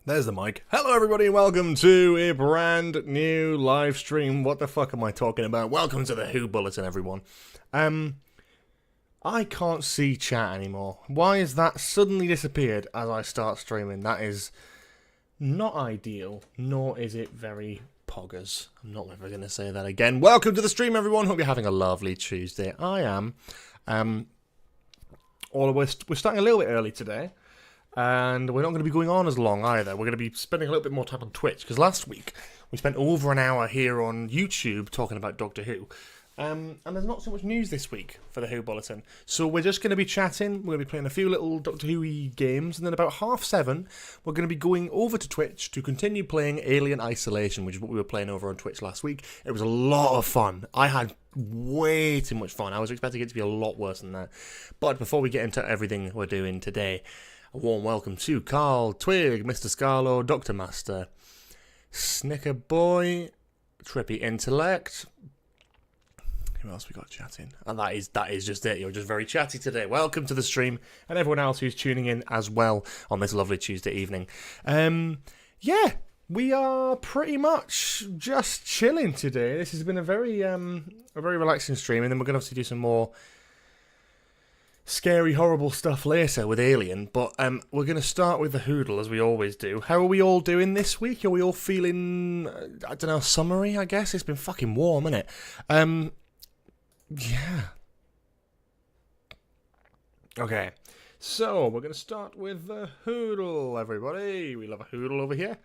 There's the mic. Hello everybody, welcome to a brand new live stream. What the fuck am I talking about? Welcome to the WHO Bulletin, everyone. I can't see chat anymore. Why has that suddenly disappeared as I start streaming? That is not ideal, nor is it very poggers. I'm not ever going to say that again. Welcome to the stream, everyone. Hope you're having a lovely Tuesday. I am. We're starting a little bit early today. And we're not going to be going on as long either. We're going to be spending a little bit more time on Twitch, because last week we spent over an hour here on YouTube talking about Doctor Who. And there's not so much news this week for the Who Bulletin. So we're just going to be chatting, we're going to be playing a few little Doctor Who-y games, and then about 7:30 we're going to be going over to Twitch to continue playing Alien Isolation, which is what we were playing over on Twitch last week. It was a lot of fun. I had way too much fun. I was expecting it to be a lot worse than that. But before we get into everything we're doing today, a warm welcome to Carl, Twig, Mr. Scarlo, Dr. Master, Snicker Boy, Trippy Intellect. Who else we got chatting? And that is just it. You're just very chatty today. Welcome to the stream, and everyone else who's tuning in as well on this lovely Tuesday evening. Yeah, we are pretty much just chilling today. This has been a very relaxing stream, and then we're going to obviously do some more scary, horrible stuff later with Alien, but we're going to start with the Hoodle, as we always do. How are we all doing this week? Are we all feeling, I don't know, summery, I guess? It's been fucking warm, isn't it? Yeah. Okay, so we're going to start with the Hoodle, everybody. We love a Hoodle over here.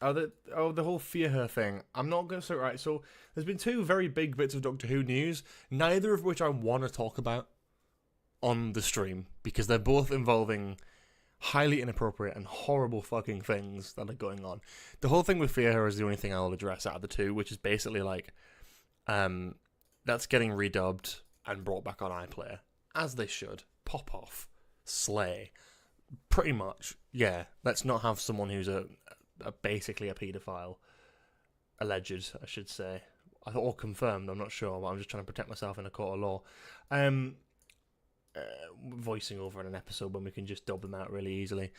The whole Fear Her thing. I'm not going to say, right, so there's been two very big bits of Doctor Who news, neither of which I want to talk about on the stream, because they're both involving highly inappropriate and horrible fucking things that are going on. The whole thing with Fear Her is the only thing I'll address out of the two, which is basically like, that's getting redubbed and brought back on iPlayer, as they should. Pop off. Slay. Pretty much, yeah. Let's not have someone who's basically a paedophile, alleged, I should say, or confirmed, I'm not sure, but I'm just trying to protect myself in a court of law, voicing over in an episode when we can just dub them out really easily.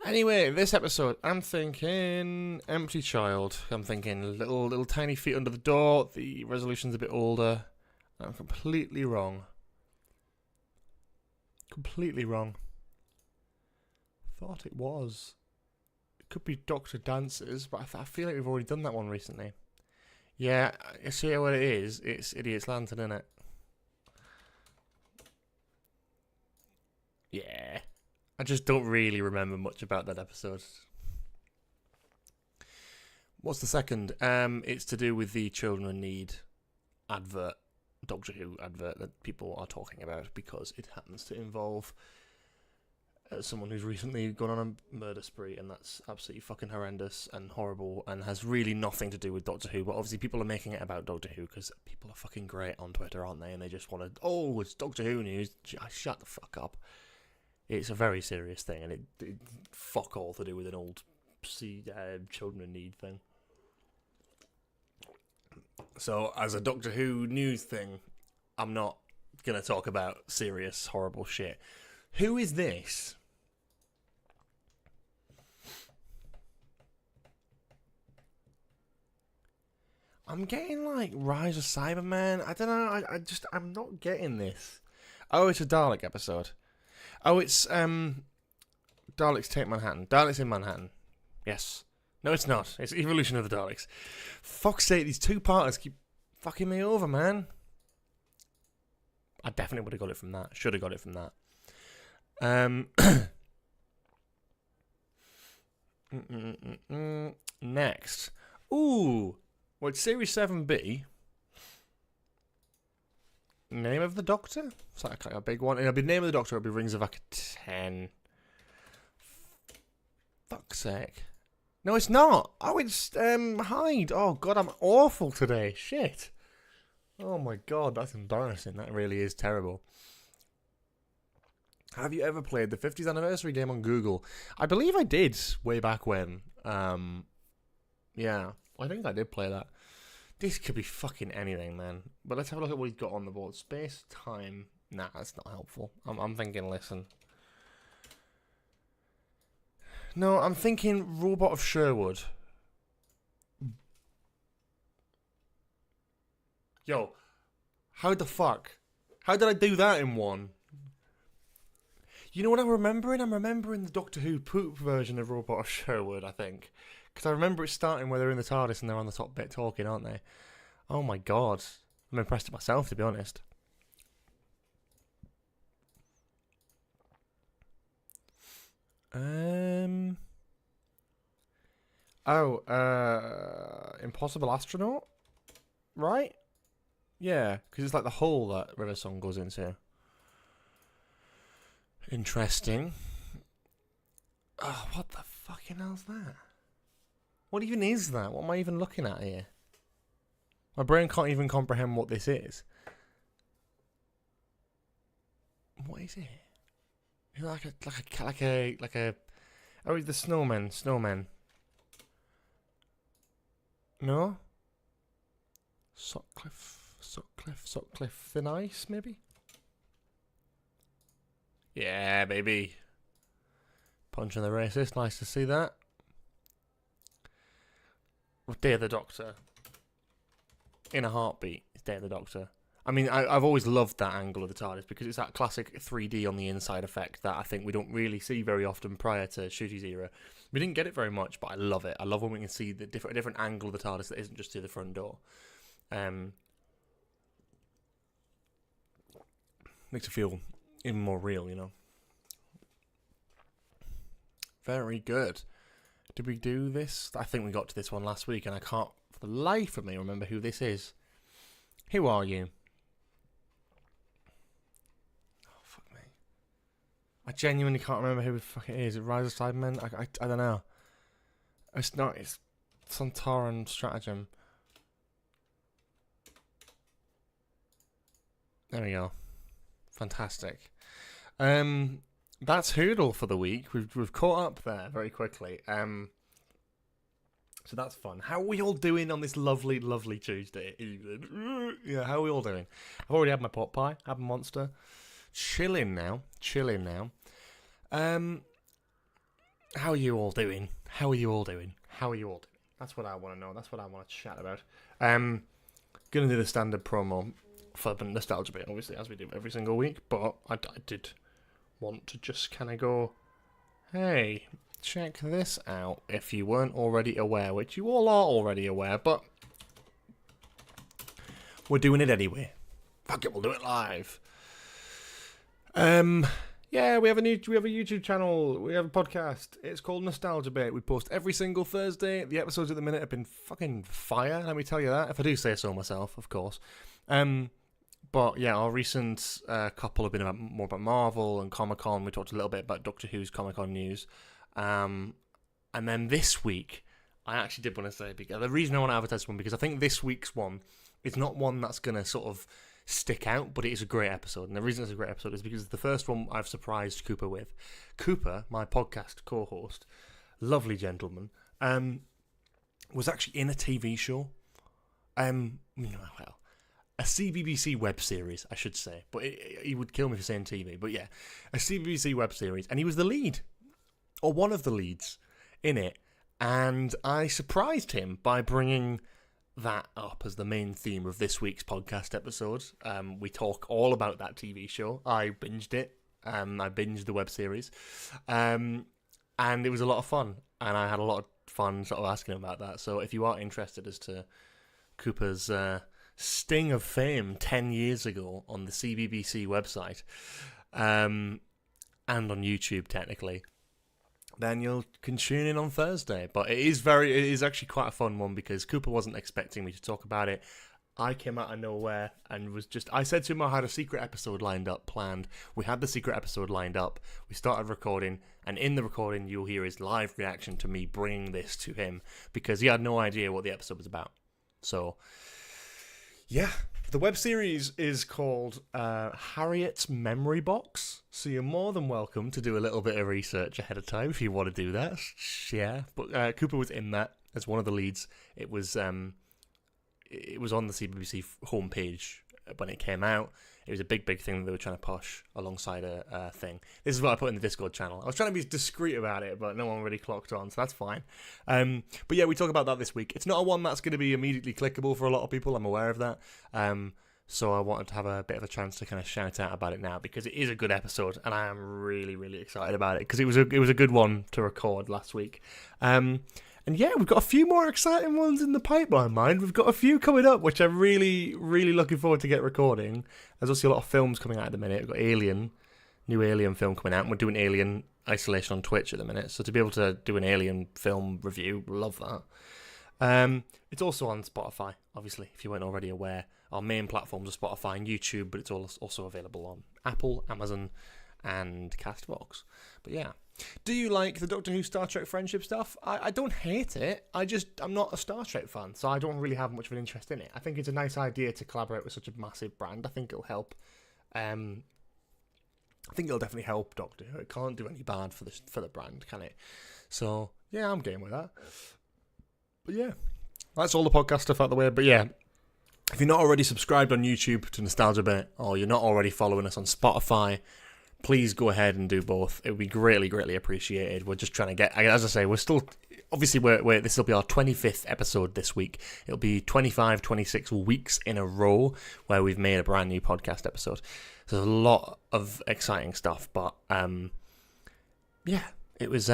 Anyway, this episode, I'm thinking empty child. I'm thinking little tiny feet under the door. The resolution's a bit older. I'm completely wrong. Completely wrong. Thought it was. Could be Dr. Dances, but I feel like we've already done that one recently. Yeah, I see what it is. It's Idiot's Lantern, isn't it? Yeah. I just don't really remember much about that episode. What's the second? It's to do with the Children in Need advert, Doctor Who advert that people are talking about, because it happens to involve someone who's recently gone on a murder spree, and that's absolutely fucking horrendous and horrible and has really nothing to do with Doctor Who, but obviously people are making it about Doctor Who because people are fucking great on Twitter, aren't they? And they just want to, oh, it's Doctor Who news. Shut the fuck up. It's a very serious thing, and it fuck all to do with an old Children in Need thing. So, as a Doctor Who news thing, I'm not going to talk about serious, horrible shit. Who is this? I'm getting like Rise of Cyberman. I don't know. I'm not getting this. Oh, it's a Dalek episode. Oh, it's Daleks Take Manhattan. Daleks in Manhattan. Yes. No, it's not. It's Evolution of the Daleks. Fuck's sake, these two-parters keep fucking me over, man. I definitely would have got it from that. Should have got it from that. Next. Ooh. Well, it's Series 7B. Name of the Doctor? It's like a big one. It'll be Name of the Doctor. It'll be Rings of Vaca 10. Fuck's sake. No, it's not. Oh, it's Hyde. Oh, God, I'm awful today. Shit. Oh, my God. That's embarrassing. That really is terrible. Have you ever played the 50th anniversary game on Google? I believe I did way back when. Yeah. I think I did play that. This could be fucking anything, man. But let's have a look at what he's got on the board. Space, time. Nah, that's not helpful. I'm thinking, listen. No, I'm thinking Robot of Sherwood. Yo, how the fuck? How did I do that in one? You know what I'm remembering? I'm remembering the Doctor Who poop version of Robot of Sherwood, I think. Because I remember it starting where they're in the TARDIS and they're on the top bit talking, aren't they? Oh my god. I'm impressed at myself, to be honest. Impossible Astronaut? Right? Yeah, because it's like the hole that River Song goes into. Interesting. Oh, what the fucking hell's that? What even is that? What am I even looking at here? My brain can't even comprehend what this is. What is it? Is it like a oh, it's the snowman. No? Sutcliffe Thin Ice, maybe? Yeah, baby. Punching the racist, nice to see that. Day of the Doctor. In a heartbeat, it's Day of the Doctor. I mean, I've always loved that angle of the TARDIS because it's that classic 3D on the inside effect that I think we don't really see very often prior to Shooty's era. We didn't get it very much, but I love it. I love when we can see the different angle of the TARDIS that isn't just through the front door. Makes it feel even more real, you know. Very good. Did we do this? I think we got to this one last week, and I can't, for the life of me, remember who this is. Who are you? Oh, fuck me. I genuinely can't remember who the fuck it is. It Rise of Cybermen? I don't know. It's not. It's Sontaran Stratagem. There we go. Fantastic. That's Hoodle for the week. We've caught up there very quickly. So that's fun. How are we all doing on this lovely, lovely Tuesday evening? Yeah, how are we all doing? I've already had my pot pie, had a monster. Chilling now. How are you all doing? That's what I want to know. That's what I want to chat about. Gonna do the standard promo for the nostalgia bit, obviously, as we do every single week. But I did want to just kind of go, hey, check this out if you weren't already aware, which you all are already aware, but we're doing it anyway. Fuck it, we'll do it live. Yeah, we have a YouTube channel, we have a podcast. It's called Nostalgia Bait. We post every single Thursday. The episodes at the minute have been fucking fire, let me tell you that, if I do say so myself, of course. But yeah, our recent couple have been more about Marvel and Comic-Con. We talked a little bit about Doctor Who's Comic-Con news. And then this week, I actually did want to say, because the reason I want to advertise one, because I think this week's one is not one that's going to sort of stick out, but it is a great episode. And the reason it's a great episode is because the first one I've surprised Cooper with. Cooper, my podcast co-host, lovely gentleman, was actually in a TV show. Well, a CBBC web series, I should say. But he would kill me for saying TV. But yeah, a CBBC web series. And he was the lead, or one of the leads, in it. And I surprised him by bringing that up as the main theme of this week's podcast episode. We talk all about that TV show. I binged it. I binged the web series. And it was a lot of fun. And I had a lot of fun sort of asking him about that. So if you are interested as to Cooper's sting of fame 10 years ago on the CBBC website, and on YouTube technically, then you can tune in on Thursday. But it is actually quite a fun one because Cooper wasn't expecting me to talk about it. I came out of nowhere and I said to him I had a secret episode planned. We had the secret episode lined up. We started recording, and in the recording you'll hear his live reaction to me bringing this to him because he had no idea what the episode was about. So yeah, the web series is called Harriet's Memory Box, so you're more than welcome to do a little bit of research ahead of time if you want to do that. Yeah, but Cooper was in that as one of the leads. It was on the CBBC homepage when it came out. It was a big thing that they were trying to push alongside a thing. This is what I put in the Discord channel. I was trying to be discreet about it, but no one really clocked on, so that's fine. But yeah, we talk about that this week. It's not a one that's going to be immediately clickable for a lot of people. I'm aware of that. So I wanted to have a bit of a chance to kind of shout out about it now, because it is a good episode, and I am really excited about it, because it was a good one to record last week. And yeah, we've got a few more exciting ones in the pipeline, mind. We've got a few coming up, which I'm really looking forward to get recording. There's also a lot of films coming out at the minute. We've got new Alien film coming out, and we're doing Alien Isolation on Twitch at the minute. So to be able to do an Alien film review, love that. It's also on Spotify, obviously, if you weren't already aware. Our main platforms are Spotify and YouTube, but it's also available on Apple, Amazon, and Castbox. But yeah. Do you like the Doctor Who Star Trek friendship stuff? I don't hate it. I'm not a Star Trek fan, so I don't really have much of an interest in it. I think it's a nice idea to collaborate with such a massive brand. I think it'll help. I think it'll definitely help Doctor Who. It can't do any bad for the brand, can it? So yeah, I'm game with that. But yeah, that's all the podcast stuff out the way. But yeah, if you're not already subscribed on YouTube to Nostalgia Bit, or you're not already following us on Spotify, please go ahead and do both. It would be greatly appreciated. We're just trying to get, as I say, we're still, obviously, this will be our 25th episode this week. It'll be 25, 26 weeks in a row where we've made a brand new podcast episode. So there's a lot of exciting stuff, but yeah, it was,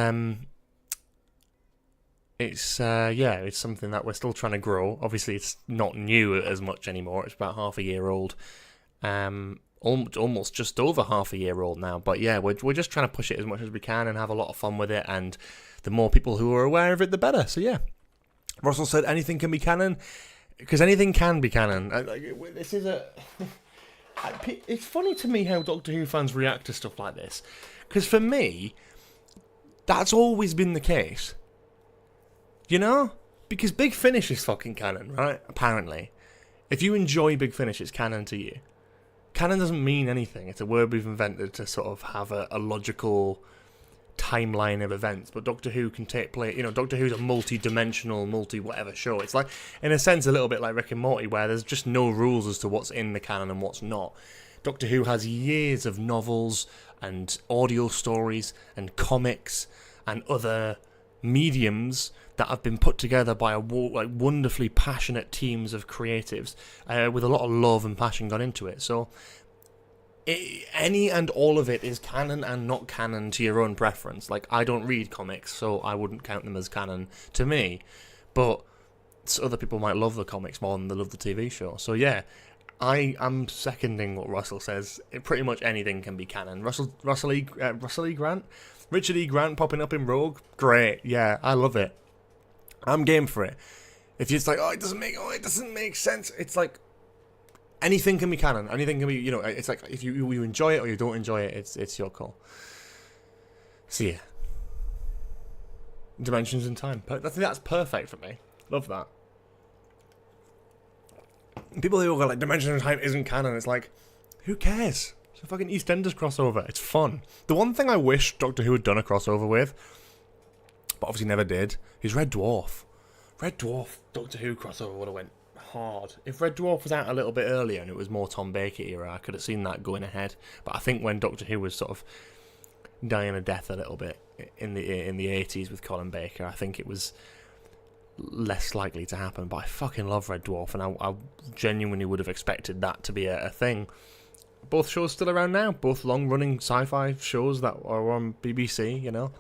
it's something that we're still trying to grow. Obviously, it's not new as much anymore. It's about half a year old. Almost just over half a year old now, but yeah, we're just trying to push it as much as we can and have a lot of fun with it, and the more people who are aware of it, the better. So yeah, Russell said anything can be canon, because anything can be canon. This is it's funny to me how Doctor Who fans react to stuff like this, because for me, that's always been the case, you know, because Big Finish is fucking canon, right? Apparently, if you enjoy Big Finish, it's canon to you. Canon doesn't mean anything. It's a word we've invented to sort of have a logical timeline of events. But Doctor Who can take place. You know, Doctor Who's a multi-dimensional, multi-whatever show. It's like, in a sense, a little bit like Rick and Morty, where there's just no rules as to what's in the canon and what's not. Doctor Who has years of novels and audio stories and comics and other mediums that have been put together by wonderfully passionate teams of creatives with a lot of love and passion gone into it. So any and all of it is canon and not canon to your own preference. Like, I don't read comics, so I wouldn't count them as canon to me. But other people might love the comics more than they love the TV show. So yeah, I am seconding what Russell says. Pretty much anything can be canon. Russell E. Grant? Richard E. Grant popping up in Rogue? Great. Yeah, I love it. I'm game for it. If it's like, it doesn't make sense. It's like, anything can be canon. Anything can be, you know, it's like, if you enjoy it or you don't enjoy it, it's your call. So yeah. Dimensions in time. I think that's perfect for me. Love that. People who are like, Dimensions in time isn't canon, it's like, who cares? It's a fucking EastEnders crossover. It's fun. The one thing I wish Doctor Who had done a crossover with, but obviously never did, is Red Dwarf. Red Dwarf Doctor Who crossover would have went hard. If Red Dwarf was out a little bit earlier and it was more Tom Baker era, I could have seen that going ahead. But I think when Doctor Who was sort of dying a death a little bit in the 80s with Colin Baker, I think it was less likely to happen. But I fucking love Red Dwarf, and I genuinely would have expected that to be a thing. Both shows still around now, both long-running sci-fi shows that are on BBC, you know.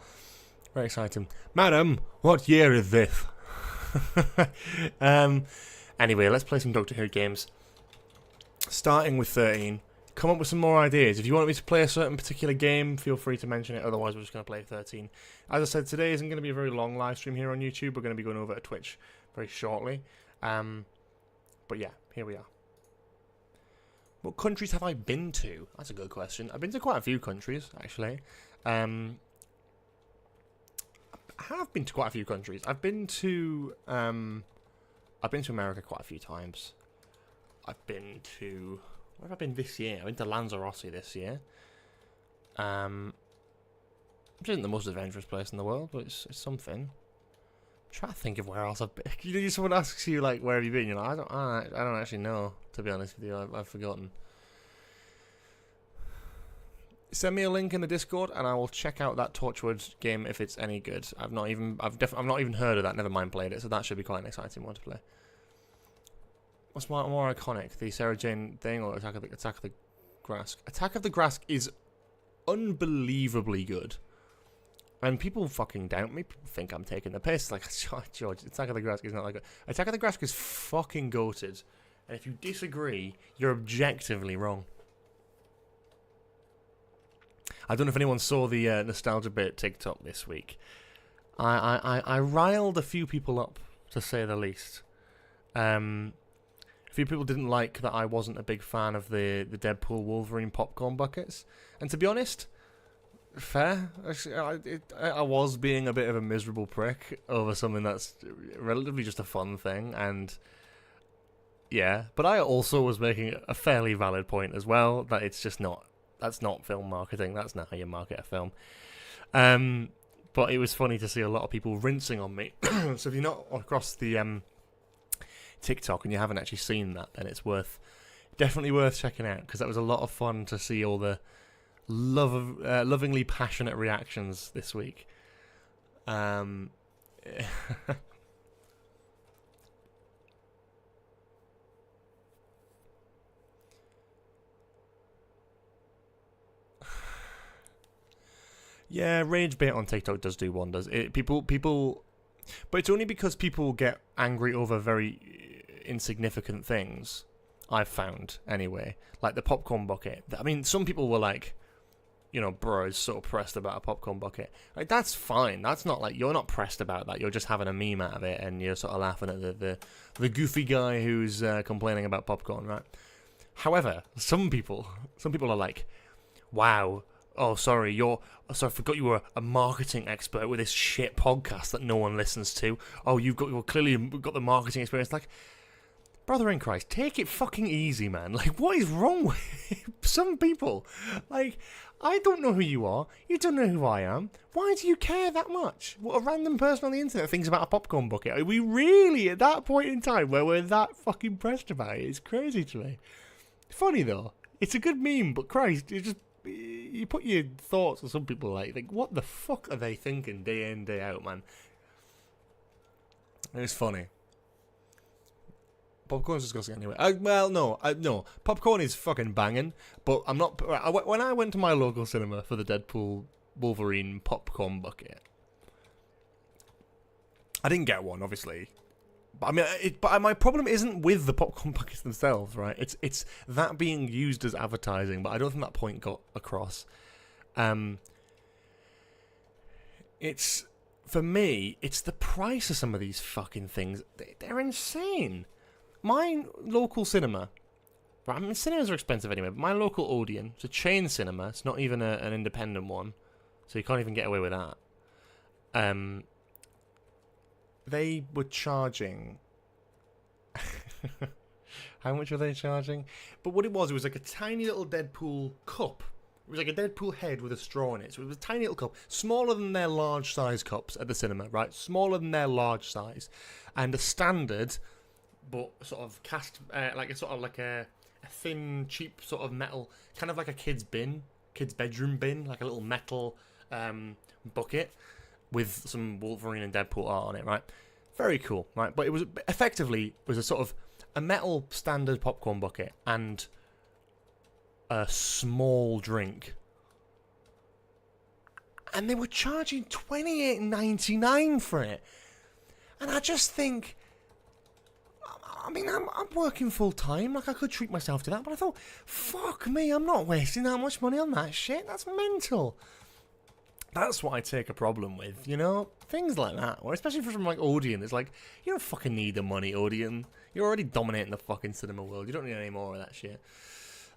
Very exciting. Madam, what year is this? Anyway, let's play some Doctor Who games. Starting with 13. Come up with some more ideas. If you want me to play a certain particular game, feel free to mention it. Otherwise, we're just going to play 13. As I said, today isn't going to be a very long live stream here on YouTube. We're going to be going over to Twitch very shortly. But yeah, here we are. What countries have I been to? That's a good question. I've been to quite a few countries, actually. I have been to quite a few countries. I've been to America quite a few times. Where have I been this year? I've been to Lanzarote this year. Which isn't the most adventurous place in the world, but it's something. I'm trying to think of where else I've been. You know, someone asks you, like, where have you been? You're like, I don't actually know, to be honest with you. I've forgotten. send me a link in the Discord, and I will check out that Torchwood game if it's any good. I've not even heard of that. Never mind played it, so that should be quite an exciting one to play. What's more iconic, the Sarah Jane thing or Attack of the Grask? Attack of the Grask is unbelievably good, and people fucking doubt me. People think I'm taking the piss. Like, George, Attack of the Grask is not that good. Attack of the Grask is fucking goated, and if you disagree, you're objectively wrong. I don't know if anyone saw the Nostalgia Bit TikTok this week. I riled a few people up, to say the least. A few people didn't like that I wasn't a big fan of the Deadpool Wolverine popcorn buckets. And to be honest, fair. I was being a bit of a miserable prick over something that's relatively just a fun thing. And yeah, but I also was making a fairly valid point as well, that it's just not... That's not film marketing. That's not how you market a film. But it was funny to see a lot of people rinsing on me. So if you're not across the TikTok and you haven't actually seen that, then it's definitely worth checking out, because that was a lot of fun to see all the lovingly passionate reactions this week. Yeah, rage bait on TikTok does do wonders. People, but it's only because people get angry over very insignificant things. I've found anyway, like the popcorn bucket. I mean, some people were like, bro is so pressed about a popcorn bucket. Like, that's fine. That's not like, you're not pressed about that. You're just having a meme out of it, and you're sort of laughing at the goofy guy who's complaining about popcorn, right? However, some people are like, wow. Oh, sorry, I forgot you were a marketing expert with this shit podcast that no one listens to. Oh, you've clearly got the marketing experience. Like, brother in Christ, take it fucking easy, man. Like, what is wrong with some people? Like, I don't know who you are. You don't know who I am. Why do you care that much? What a random person on the internet thinks about a popcorn bucket. Are we really at that point in time where we're that fucking pressed about it? It's crazy to me. Funny, though. It's a good meme, but Christ, you put your thoughts on some people like what the fuck are they thinking day in, day out, man? It was funny. Popcorn's disgusting anyway. No. Popcorn is fucking banging, but I'm not... When I went to my local cinema for the Deadpool Wolverine popcorn bucket, I didn't get one, obviously. I mean, but my problem isn't with the popcorn buckets themselves, right? It's that being used as advertising, but I don't think that point got across. It's, for me, it's the price of some of these fucking things. They're insane. My local cinema, right? I mean, cinemas are expensive anyway, but my local Odeon, it's a chain cinema. It's not even an independent one, so you can't even get away with that. They were charging... How much were they charging? But what it was like a tiny little Deadpool cup. It was like a Deadpool head with a straw in it. So it was a tiny little cup, smaller than their large size cups at the cinema, right? Smaller than their large size. And a standard, but sort of cast, like a thin, cheap sort of metal, kind of like a kid's bedroom bin, like a little metal bucket with some Wolverine and Deadpool art on it, right? Very cool, right? But it was effectively a sort of a metal standard popcorn bucket and a small drink. And they were charging $28.99 for it. And I just think, I mean, I'm working full time. Like, I could treat myself to that. But I thought, fuck me, I'm not wasting that much money on that shit. That's mental. That's what I take a problem with, Things like that. Or especially from, like, Odeon. It's like, you don't fucking need the money, Odeon. You're already dominating the fucking cinema world. You don't need any more of that shit.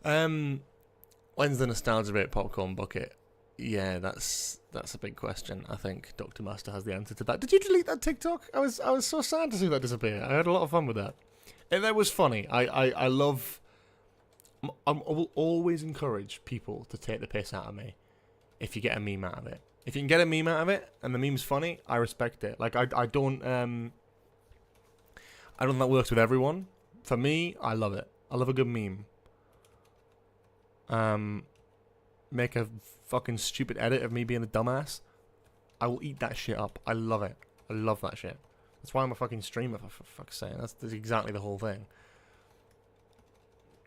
When's the Nostalgia Bit popcorn bucket? Yeah, that's a big question. I think Dr. Master has the answer to that. Did you delete that TikTok? I was so sad to see that disappear. I had a lot of fun with that. That was funny. I will always encourage people to take the piss out of me if you get a meme out of it. If you can get a meme out of it and the meme's funny, I respect it. Like, I don't think that works with everyone. For me, I love it. I love a good meme. make a fucking stupid edit of me being a dumbass, I will eat that shit up. I love it. I love that shit. That's why I'm a fucking streamer, for fuck's sake. That's exactly the whole thing.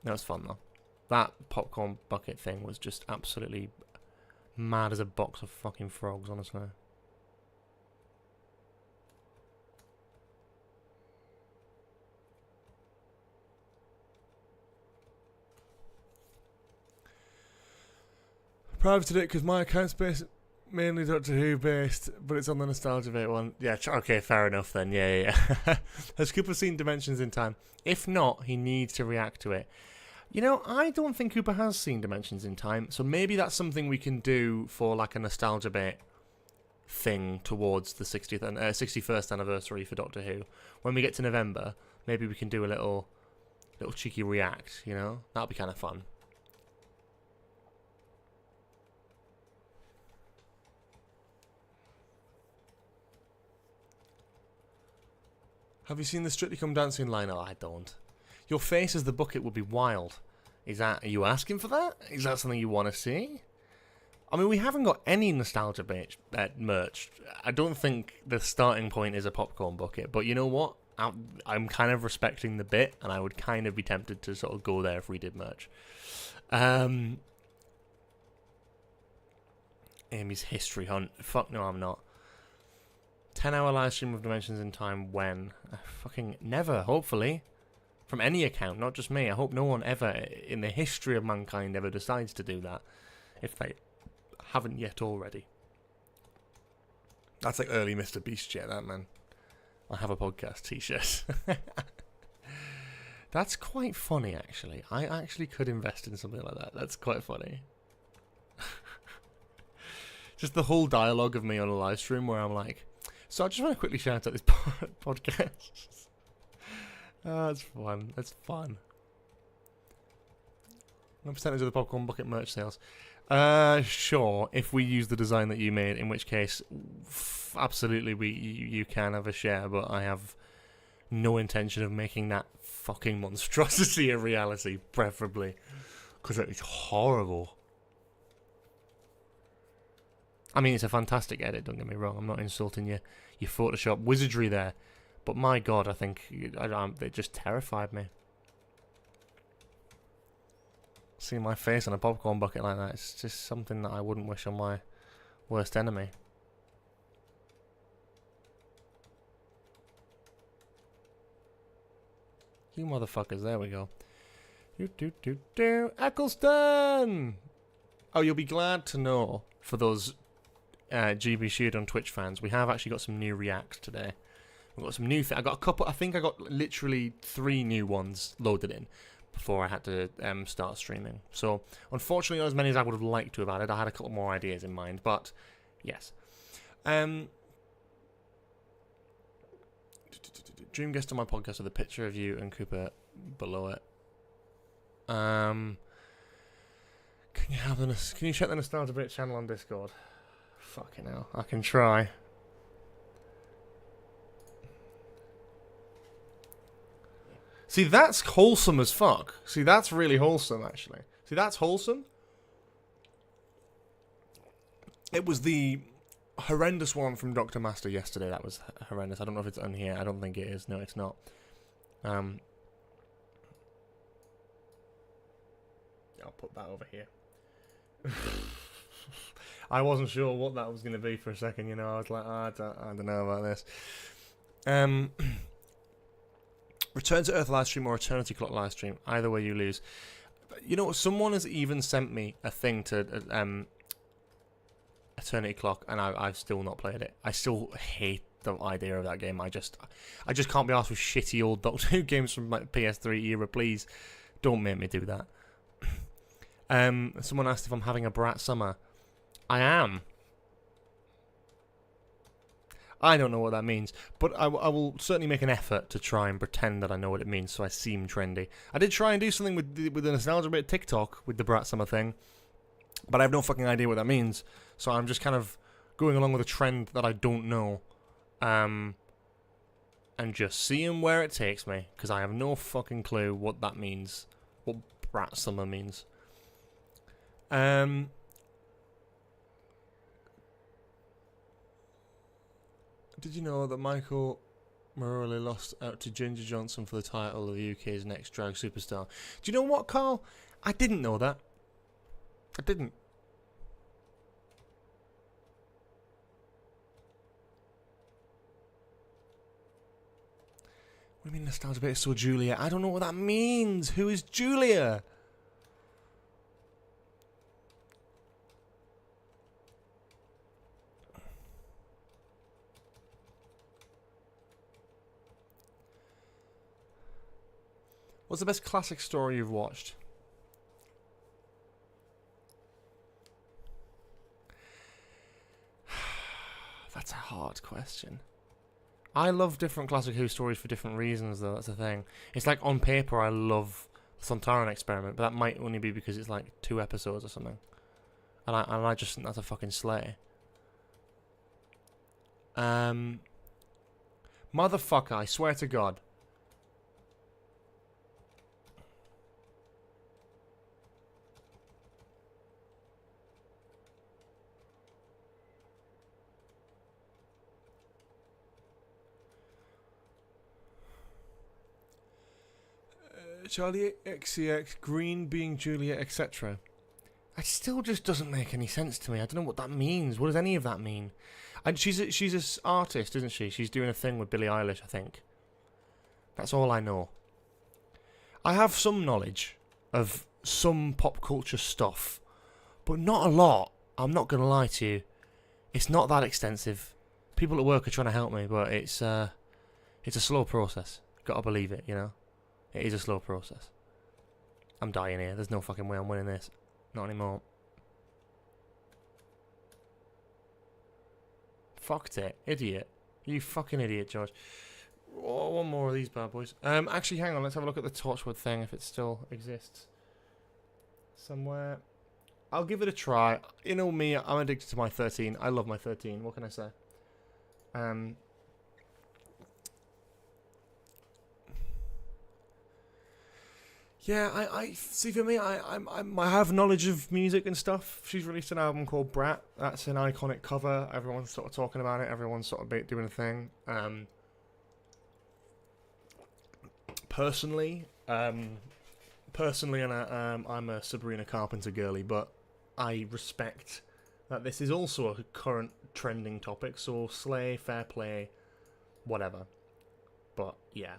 That was fun, though. That popcorn bucket thing was just absolutely mad as a box of fucking frogs, honestly. Privated it because my account's based mainly Doctor Who based, but it's on the Nostalgia Bait one. Yeah, okay, fair enough then. Yeah. Has Cooper seen Dimensions in Time? If not, he needs to react to it. You know, I don't think Cooper has seen Dimensions in Time, so maybe that's something we can do for like a Nostalgia Bait thing towards the 61st anniversary for Doctor Who. When we get to November, maybe we can do a little cheeky react, you know? That'll be kind of fun. Have you seen the Strictly Come Dancing line? Oh, I don't. Your face as the bucket would be wild. Are you asking for that? Is that something you want to see? I mean, we haven't got any Nostalgia Bait merch. I don't think the starting point is a popcorn bucket, but you know what? I'm kind of respecting the bit, and I would kind of be tempted to sort of go there if we did merch. Amy's History Hunt. Fuck no, I'm not. 10-hour live stream of Dimensions in Time when? Fucking never, hopefully. From any account, not just me. I hope no one ever in the history of mankind ever decides to do that. If they haven't yet already. That's like early Mr. Beast shit, that, man. I have a podcast t-shirt. That's quite funny, actually. I actually could invest in something like that. That's quite funny. Just the whole dialogue of me on a live stream where I'm like, so I just want to quickly shout out this podcast. Oh, that's fun. That's fun. What percentage of the popcorn bucket merch sales? Sure. If we use the design that you made, in which case, absolutely, you can have a share. But I have no intention of making that fucking monstrosity a reality, preferably, because it's horrible. I mean, it's a fantastic edit, don't get me wrong. I'm not insulting your Photoshop wizardry there. But my God, I think it just terrified me. Seeing my face on a popcorn bucket like that, it's just something that I wouldn't wish on my worst enemy. You motherfuckers, there we go. Eccleston! Oh, you'll be glad to know, for those GB Sheard on Twitch fans, we have actually got some new reacts today. We've got some new I got a couple, I think I got literally 3 new ones loaded in before I had to start streaming. So, unfortunately, not as many as I would have liked to have added. I had a couple more ideas in mind, but yes. Dream guest on my podcast with a picture of you and Cooper below it. Can you check the Nostalgia Bit channel on Discord? Fucking hell, I can try. See, that's wholesome as fuck. See, that's really wholesome, actually. See, that's wholesome. It was the horrendous one from Dr. Master yesterday. That was horrendous. I don't know if it's on here. I don't think it is. No, it's not. I'll put that over here. I wasn't sure what that was going to be for a second, you know. I was like, I don't know about this. Return to Earth live stream or Eternity Clock live stream. Either way, you lose. You know, someone has even sent me a thing to Eternity Clock, and I've still not played it. I still hate the idea of that game. I just can't be arsed with shitty old Doctor Who games from like PS3 era. Please, don't make me do that. Someone asked if I'm having a brat summer. I am. I don't know what that means, but I will certainly make an effort to try and pretend that I know what it means so I seem trendy. I did try and do something with the Nostalgia Bit TikTok with the brat summer thing, but I have no fucking idea what that means, so I'm just kind of going along with a trend that I don't know, and just seeing where it takes me, because I have no fucking clue what that means, what brat summer means. Did you know that Michael Morley lost out to Ginger Johnson for the title of the UK's next drag superstar? Do you know what, Carl? I didn't know that. I didn't. What do you mean nostalgia bit? So Julia? I don't know what that means. Who is Julia? What's the best classic story you've watched? That's a hard question. I love different Classic Who stories for different reasons, though. That's the thing. It's like on paper, I love the Sontaran Experiment, but that might only be because it's like 2 episodes or something, and I just think that's a fucking slay. Motherfucker! I swear to God. Charlie XCX, Green being Julia, etc. It still just doesn't make any sense to me. I don't know what that means. What does any of that mean? And she's an artist, isn't she? She's doing a thing with Billie Eilish, I think. That's all I know. I have some knowledge of some pop culture stuff, but not a lot. I'm not going to lie to you. It's not that extensive. People at work are trying to help me, but it's a slow process. Gotta believe it, you know? It is a slow process. I'm dying here. There's no fucking way I'm winning this. Not anymore. Fucked it. Idiot. You fucking idiot, George. Oh, one more of these bad boys. Actually, hang on. Let's have a look at the Torchwood thing, if it still exists. Somewhere. I'll give it a try. You know me, I'm addicted to my 13. I love my 13. What can I say? Yeah, I see. For me, I have knowledge of music and stuff. She's released an album called Brat. That's an iconic cover. Everyone's sort of talking about it. Everyone's sort of doing a thing. Personally, and I'm a Sabrina Carpenter girly, but I respect that this is also a current trending topic. So slay, fair play, whatever. But yeah.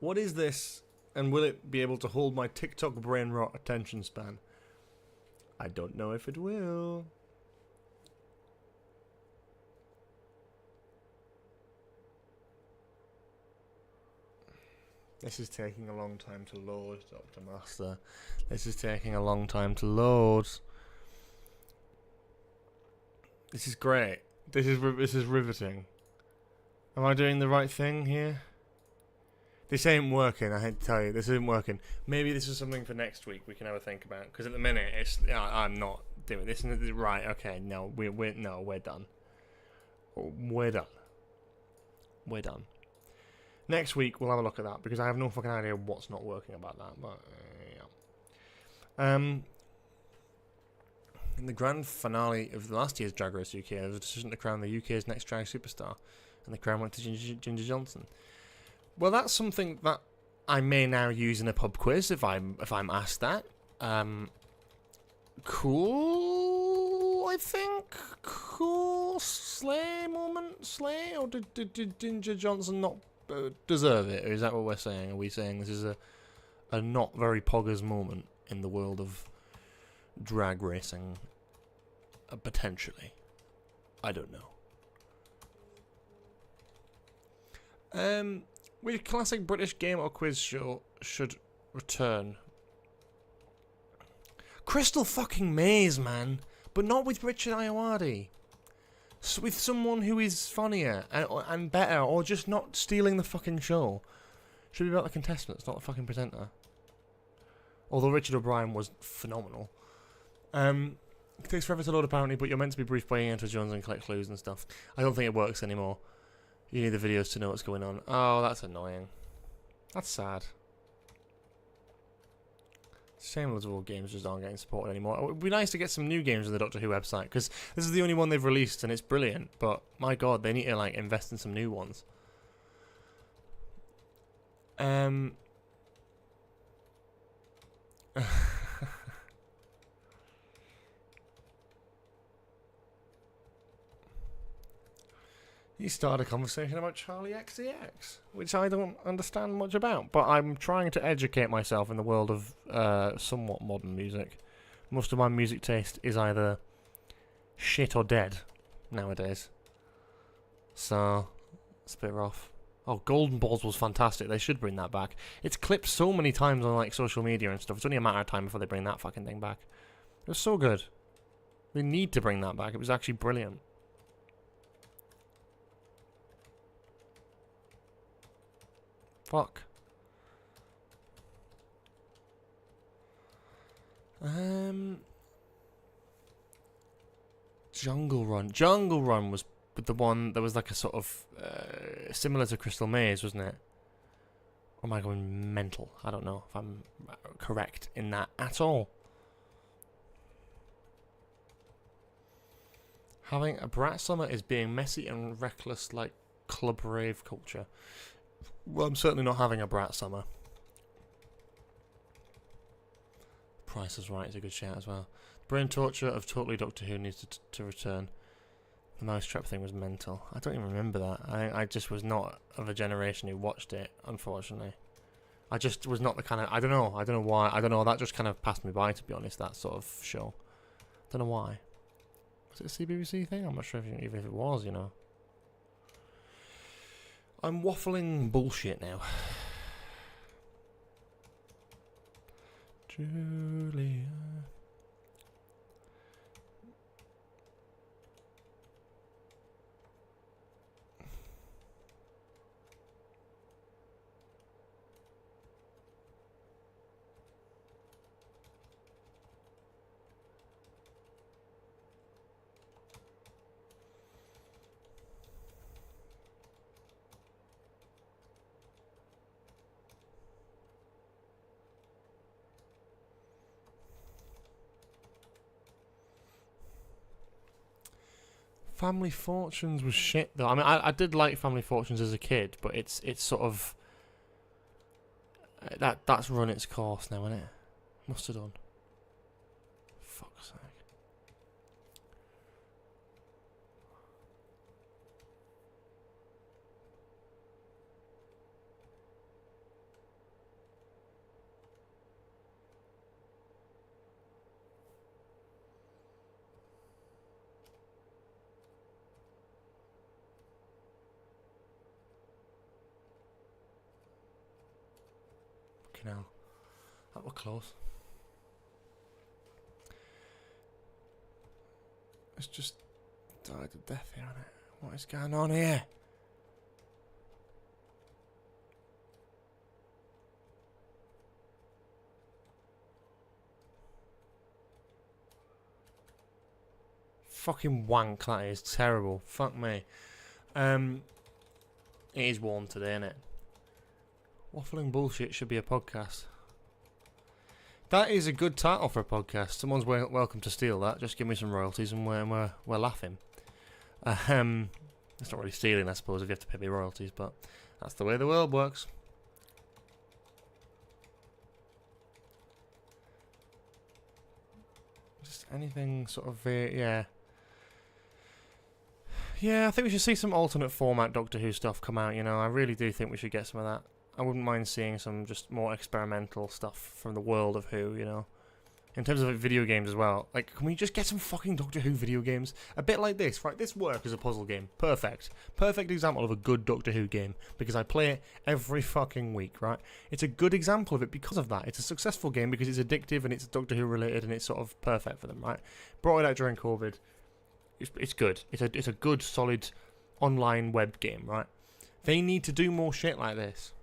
What is this, and will it be able to hold my TikTok brain rot attention span? I don't know if it will. This is taking a long time to load, Dr. Master. This is taking a long time to load. This is great. This is riveting. Am I doing the right thing here? This ain't working, I hate to tell you. This isn't working. Maybe this is something for next week we can have a think about. Because at the minute, I'm not doing this. Right, okay, no, we're done. We're done. We're done. Next week, we'll have a look at that. Because I have no fucking idea what's not working about that. But, yeah. In the grand finale of the last year's Drag Race UK, there was a decision to crown the UK's next drag superstar. And the crown went to Ginger Johnson. Well, that's something that I may now use in a pub quiz if I'm asked that. Cool, I think. Cool slay moment, slay, or did Ginger Johnson not deserve it? Or is that what we're saying? Are we saying this is a not very poggers moment in the world of drag racing? Potentially, I don't know. Which classic British game or quiz show should return? Crystal fucking Maze, man. But not with Richard Ayoade. So with someone who is funnier and better, or just not stealing the fucking show. Should be about the contestants, not the fucking presenter. Although Richard O'Brien was phenomenal. It takes forever to load apparently, but you're meant to be briefed by Ian Jones and collect clues and stuff. I don't think it works anymore. You need the videos to know what's going on. Oh, that's annoying. That's sad. Shame loads of old games just aren't getting supported anymore. It would be nice to get some new games on the Doctor Who website, because this is the only one they've released and it's brilliant, but my god, they need to like invest in some new ones. You started a conversation about Charlie XCX, which I don't understand much about, but I'm trying to educate myself in the world of somewhat modern music. Most of my music taste is either shit or dead nowadays. So, it's a bit rough. Oh, Golden Balls was fantastic. They should bring that back. It's clipped so many times on like social media and stuff. It's only a matter of time before they bring that fucking thing back. It was so good. They need to bring that back. It was actually brilliant. Fuck. Jungle Run. Jungle Run was the one that was like a sort of similar to Crystal Maze, wasn't it? Or am I going mental? I don't know if I'm correct in that at all. Having a brat summer is being messy and reckless like club rave culture. Well, I'm certainly not having a brat summer. Price is Right is a good shout as well. Brain torture of Totally Doctor Who needs to return. The mousetrap thing was mental. I don't even remember that. I just was not of a generation who watched it, unfortunately. I just was not the kind of... I don't know why. I don't know. That just kind of passed me by, to be honest, that sort of show. Don't know why. Was it a CBBC thing? I'm not sure even if it was, you know. I'm waffling bullshit now. Julia. Family Fortunes was shit though. I mean, I did like Family Fortunes as a kid, but it's sort of that's run its course now, isn't it? Must have done. Fuck's sake. Now, that were close. It's just died to death here, isn't it? What is going on here? Fucking wank, that is terrible. Fuck me. It is warm today, isn't it? Waffling Bullshit should be a podcast. That is a good title for a podcast. Someone's welcome to steal that. Just give me some royalties and we're laughing. It's not really stealing, I suppose, if you have to pay me royalties, but that's the way the world works. Just anything sort of, yeah. Yeah, I think we should see some alternate format Doctor Who stuff come out, you know. I really do think we should get some of that. I wouldn't mind seeing some just more experimental stuff from the world of Who, you know. In terms of video games as well. Like, can we just get some fucking Doctor Who video games? A bit like this, right? This works as a puzzle game. Perfect. Perfect example of a good Doctor Who game. Because I play it every fucking week, right? It's a good example of it because of that. It's a successful game because it's addictive and it's Doctor Who related and it's sort of perfect for them, right? Brought it out during COVID. It's good. It's a good, solid online web game, right? They need to do more shit like this.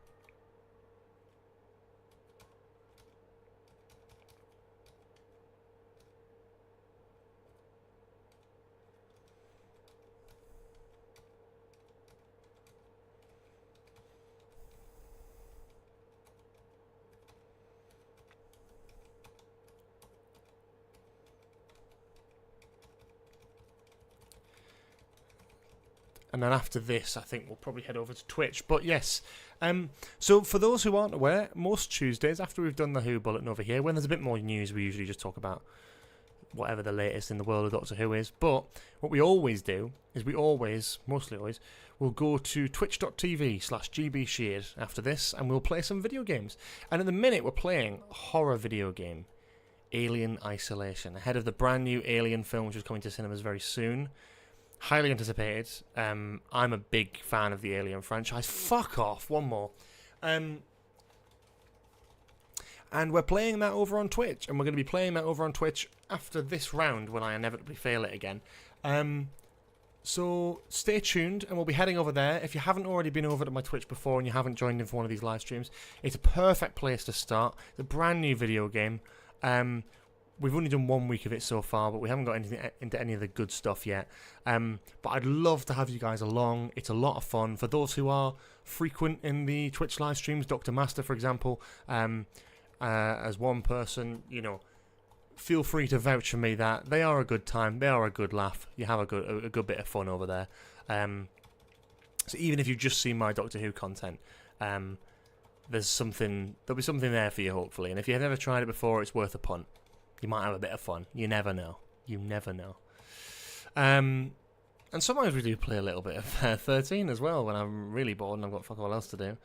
And then after this, I think we'll probably head over to Twitch. But yes, so for those who aren't aware, most Tuesdays after we've done the Who Bulletin over here, when there's a bit more news, we usually just talk about whatever the latest in the world of Doctor Who is. But what we always do is mostly always, we'll go to twitch.tv/gbsheard after this, and we'll play some video games. And at the minute, we're playing a horror video game, Alien Isolation, ahead of the brand new Alien film, which is coming to cinemas very soon. Highly anticipated. I'm a big fan of the Alien franchise. Fuck off. One more. And we're playing that over on Twitch. And we're going to be playing that over on Twitch after this round when I inevitably fail it again. So stay tuned and we'll be heading over there. If you haven't already been over to my Twitch before and you haven't joined in for one of these live streams, it's a perfect place to start. It's a brand new video game. We've only done 1 week of it so far, but we haven't got anything into any of the good stuff yet. But I'd love to have you guys along. It's a lot of fun. For those who are frequent in the Twitch live streams, Dr. Master, for example, as one person, you know, feel free to vouch for me that they are a good time. They are a good laugh. You have a good bit of fun over there. So even if you've just seen my Doctor Who content, there'll be something there for you, hopefully. And if you've never tried it before, it's worth a punt. You might have a bit of fun. You never know. You never know. And sometimes we do play a little bit of 13 as well when I'm really bored and I've got fuck all else to do.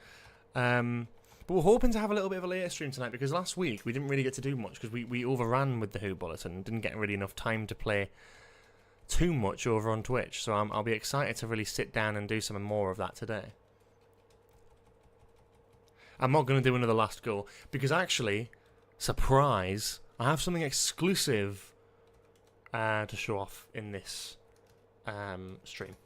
But we're hoping to have a little bit of a later stream tonight because last week we didn't really get to do much because we overran with the Who Bulletin and didn't get really enough time to play too much over on Twitch. So I'll be excited to really sit down and do some more of that today. I'm not going to do another last go because actually, surprise, I have something exclusive to show off in this stream.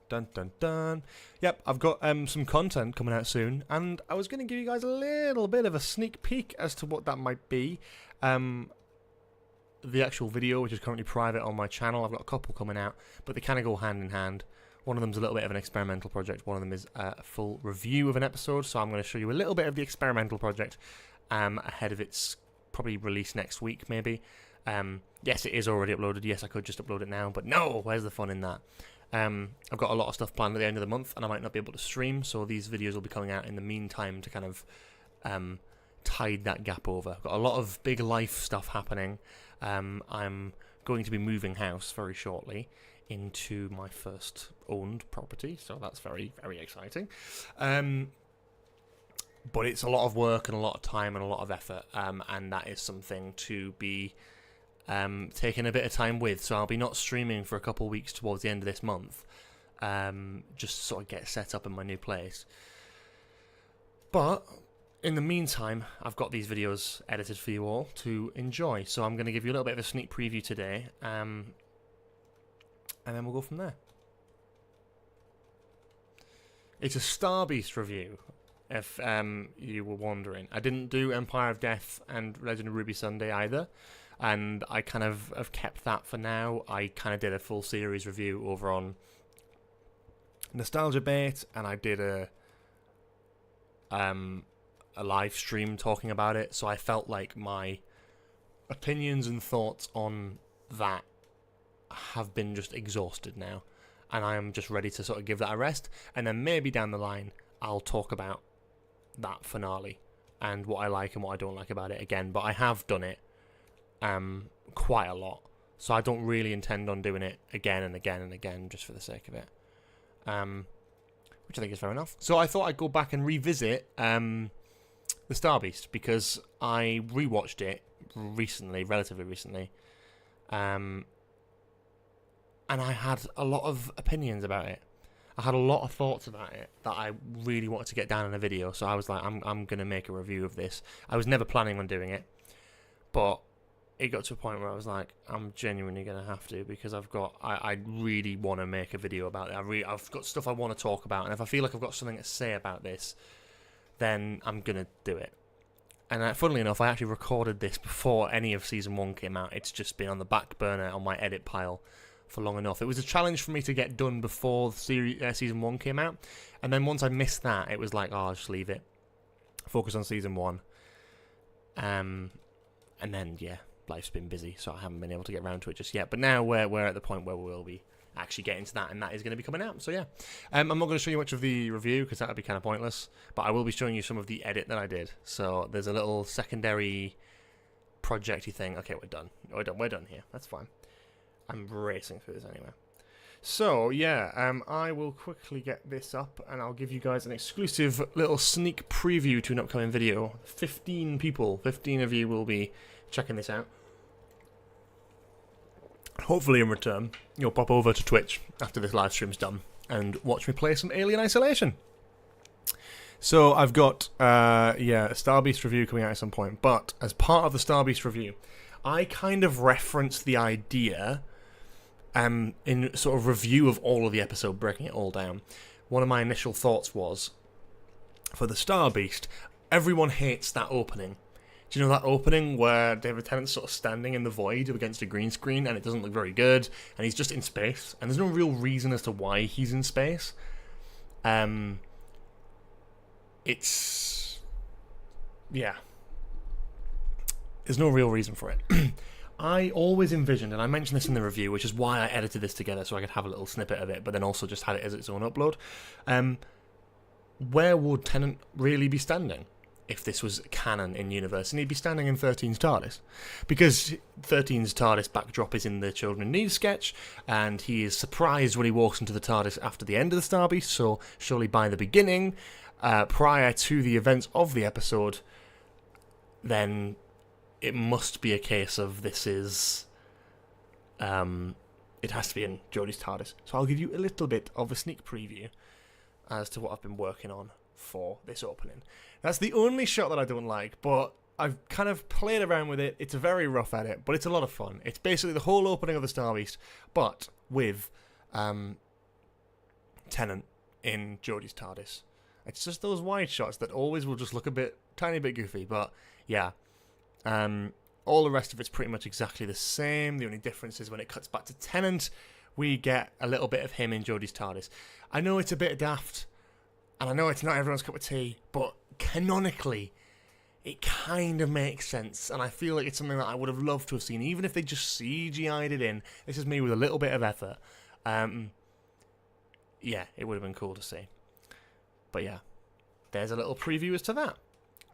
Dun dun dun. Yep, I've got some content coming out soon, and I was going to give you guys a little bit of a sneak peek as to what that might be. The actual video, which is currently private on my channel, I've got a couple coming out, but they kind of go hand in hand. One of them's a little bit of an experimental project. One of them is a full review of an episode, so I'm going to show you a little bit of the experimental project ahead of its probably release next week, maybe. Yes, it is already uploaded. Yes, I could just upload it now, but no, where's the fun in that? I've got a lot of stuff planned at the end of the month, and I might not be able to stream, so these videos will be coming out in the meantime to kind of tide that gap over. I've got a lot of big life stuff happening. I'm going to be moving house very shortly into my first owned property, so that's very, very exciting. But it's a lot of work and a lot of time and a lot of effort, and that is something to be taking a bit of time with. So I'll be not streaming for a couple of weeks towards the end of this month, just to sort of get set up in my new place. But in the meantime, I've got these videos edited for you all to enjoy. So I'm going to give you a little bit of a sneak preview today, and then we'll go from there. It's a Star Beast review, if you were wondering. I didn't do Empire of Death and Legend of Ruby Sunday either, and I kind of have kept that for now. I kind of did a full series review over on Nostalgia Bait, and I did a live stream talking about it, so I felt like my opinions and thoughts on that have been just exhausted now, and I am just ready to sort of give that a rest, and then maybe down the line I'll talk about that finale and what I like and what I don't like about it again. But I have done it quite a lot, so I don't really intend on doing it again and again and again just for the sake of it, which I think is fair enough. So I thought I'd go back and revisit the Star Beast, because I rewatched it recently, relatively recently, and I had a lot of opinions about it. I had a lot of thoughts about it that I really wanted to get down in a video, so I was like, I'm going to make a review of this. I was never planning on doing it, but it got to a point where I was like, I'm genuinely going to have to, because I really want to make a video about it. I've got stuff I want to talk about, and if I feel like I've got something to say about this, then I'm going to do it. And funnily enough, I actually recorded this before any of Season 1 came out. It's just been on the back burner on my edit pile for long enough. It was a challenge for me to get done before Season 1 came out. And then once I missed that, it was like, oh, I'll just leave it. Focus on Season 1. And then, yeah, life's been busy, so I haven't been able to get around to it just yet. But now we're at the point where we will be actually get into that, and that is going to be coming out. So yeah, I'm not going to show you much of the review because that would be kind of pointless, but I will be showing you some of the edit that I did. So there's a little secondary projecty thing. Okay, we're done. We're done here. That's fine. I'm racing through this anyway. So, yeah, I will quickly get this up, and I'll give you guys an exclusive little sneak preview to an upcoming video. 15 of you will be checking this out. Hopefully in return, you'll pop over to Twitch after this live stream's done and watch me play some Alien Isolation. So, I've got, a Star Beast review coming out at some point, but as part of the Star Beast review, I kind of referenced the idea... in sort of review of all of the episode, breaking it all down, one of my initial thoughts was, for the Star Beast, everyone hates that opening. Do you know that opening where David Tennant's sort of standing in the void against a green screen and it doesn't look very good, and he's just in space, and there's no real reason as to why he's in space? Yeah. There's no real reason for it. I always envisioned, and I mentioned this in the review, which is why I edited this together so I could have a little snippet of it, but then also just had it as its own upload. Where would Tennant really be standing if this was canon in universe? And he'd be standing in 13's TARDIS. Because 13's TARDIS backdrop is in the Children in Need sketch, and he is surprised when he walks into the TARDIS after the end of the Star Beast, so surely by the beginning, prior to the events of the episode, then... it must be a case of this is... it has to be in Jodie's TARDIS. So I'll give you a little bit of a sneak preview as to what I've been working on for this opening. That's the only shot that I don't like, but I've kind of played around with it. It's a very rough edit, but it's a lot of fun. It's basically the whole opening of the Star Beast, but with Tennant in Jodie's TARDIS. It's just those wide shots that always will just look a tiny bit goofy, but yeah... all the rest of it's pretty much exactly the same. The only difference is when it cuts back to Tennant, we get a little bit of him in Jodie's TARDIS. I know it's a bit daft, and I know it's not everyone's cup of tea, but canonically, it kind of makes sense, and I feel like it's something that I would have loved to have seen, even if they just CGI'd it in. This is me with a little bit of effort. Yeah, it would have been cool to see. But yeah, there's a little preview as to that,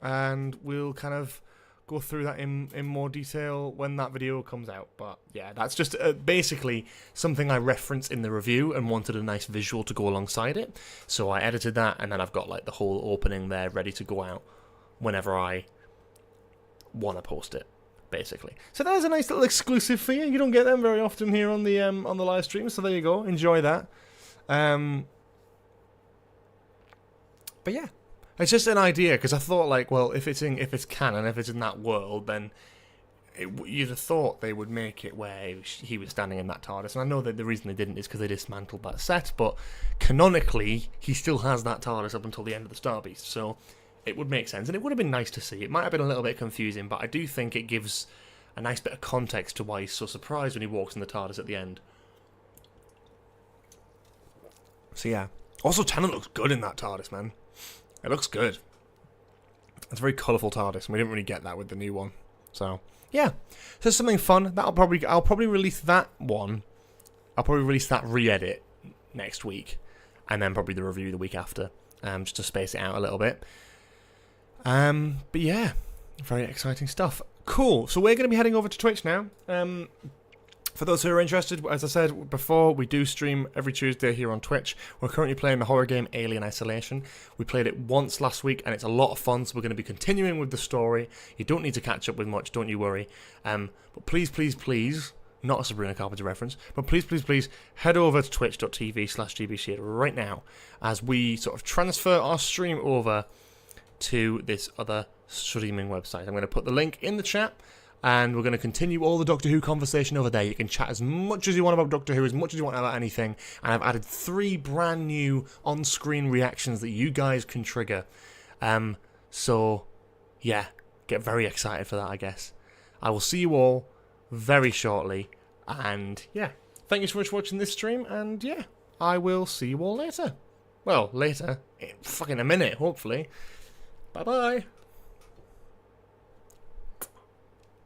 and we'll kind of... go through that in more detail when that video comes out. But yeah, that's just basically something I referenced in the review and wanted a nice visual to go alongside it. So I edited that, and then I've got like the whole opening there ready to go out whenever I want to post it, basically. So there's a nice little exclusive for you. You don't get them very often here on the live stream, so there you go. Enjoy that. But yeah. It's just an idea, because I thought, like, well, if it's canon, if it's in that world, then you'd have thought they would make it where he was standing in that TARDIS. And I know that the reason they didn't is because they dismantled that set, but canonically, he still has that TARDIS up until the end of the Star Beast, so it would make sense. And it would have been nice to see. It might have been a little bit confusing, but I do think it gives a nice bit of context to why he's so surprised when he walks in the TARDIS at the end. So yeah. Also, Tennant looks good in that TARDIS, man. It looks good. It's a very colourful TARDIS, and we didn't really get that with the new one. So, yeah. So something fun. I'll probably release that one. I'll probably release that re-edit next week, and then probably the review the week after, just to space it out a little bit. But yeah, very exciting stuff. Cool. So we're going to be heading over to Twitch now. For those who are interested, as I said before, we do stream every Tuesday here on Twitch. We're currently playing the horror game Alien Isolation. We played it once last week, and it's a lot of fun, so we're going to be continuing with the story. You don't need to catch up with much, don't you worry. But please, please, please, not a Sabrina Carpenter reference, but please, please, please, head over to twitch.tv/georgesheard right now, as we sort of transfer our stream over to this other streaming website. I'm going to put the link in the chat, and we're going to continue all the Doctor Who conversation over there. You can chat as much as you want about Doctor Who, as much as you want about anything. And I've added 3 brand new on-screen reactions that you guys can trigger. So, yeah, get very excited for that, I guess. I will see you all very shortly. And, yeah, thank you so much for watching this stream. And, yeah, I will see you all later. Well, later. In fucking a minute, hopefully. Bye-bye.